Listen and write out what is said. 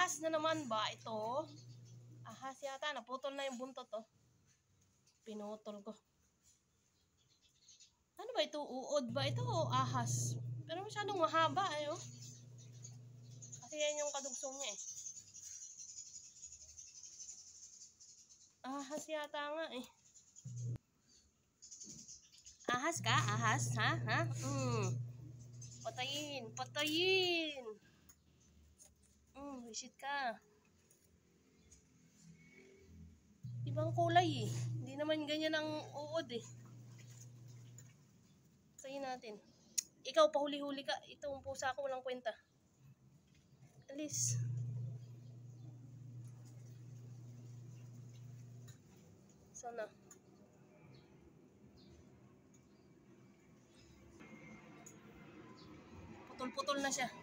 ahas na naman ba ito? Ahas yata. Naputol na yung buntot, oh. Pinutol ko. Ano ba ito? Uod ba ito o ahas? Pero masyadong mahaba, eh, oh. Kasi yan yung kadugsong niya, eh. Ahas yata nga, eh. Ahas ka? Ahas? Ha? Ha? Patayin! Patayin! Visit ka. Ibang kulay, eh. Hindi naman ganyan ang uod, eh. Patayin natin. Ikaw, pahuli-huli ka. Itong pusa ko walang kwenta. Alis. Sana. Putol-putol na siya.